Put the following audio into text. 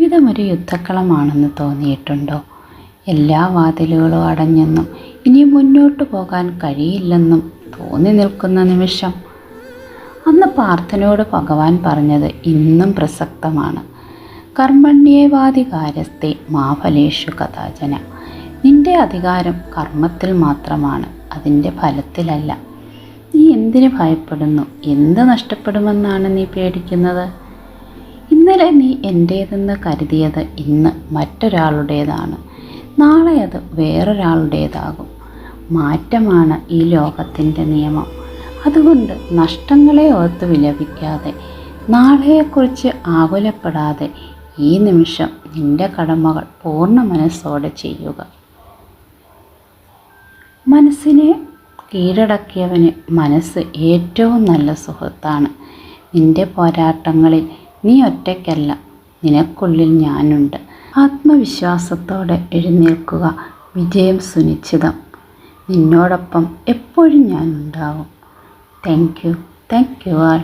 ജീവിതം ഒരു യുദ്ധക്കളമാണെന്ന് തോന്നിയിട്ടുണ്ടോ? എല്ലാ വാതിലുകളും അടഞ്ഞെന്നും ഇനി മുന്നോട്ട് പോകാൻ കഴിയില്ലെന്നും തോന്നി നിൽക്കുന്ന നിമിഷം, അന്ന് പാർത്ഥനോട് ഭഗവാൻ പറഞ്ഞത് ഇന്നും പ്രസക്തമാണ്. കർമ്മണ്യേവാധികാരസ്തേ മാ ഫലേഷു കഥാചന. നിന്റെ അധികാരം കർമ്മത്തിൽ മാത്രമാണ്, അതിൻ്റെ ഫലത്തിലല്ല. നീ എന്തിനു ഭയപ്പെടുന്നു? എന്ത് നഷ്ടപ്പെടുമെന്നാണ് നീ പേടിക്കുന്നത്? ഇന്നലെ നീ എൻ്റേതെന്ന് കരുതിയത് ഇന്ന് മറ്റൊരാളുടേതാണ്. നാളെ അത് വേറൊരാളുടേതാകും. മാറ്റമാണ് ഈ ലോകത്തിൻ്റെ നിയമം. അതുകൊണ്ട് നഷ്ടങ്ങളെ ഓർത്ത് വിലപിക്കാതെ, നാളെയെക്കുറിച്ച് ആകുലപ്പെടാതെ ഈ നിമിഷം നിന്റെ കടമകൾ പൂർണ്ണ മനസ്സോടെ ചെയ്യുക. മനസ്സിനെ കീഴടക്കിയവന് മനസ്സ് ഏറ്റവും നല്ല സുഹൃത്താണ്. നിന്റെ പോരാട്ടങ്ങളിൽ നീ ഒറ്റയ്ക്കല്ല, നിനക്കുള്ളിൽ ഞാനുണ്ട്. ആത്മവിശ്വാസത്തോടെ എഴുന്നേൽക്കുക. വിജയം സുനിശ്ചിതം. നിന്നോടൊപ്പം എപ്പോഴും ഞാനുണ്ടാവും. Thank you all.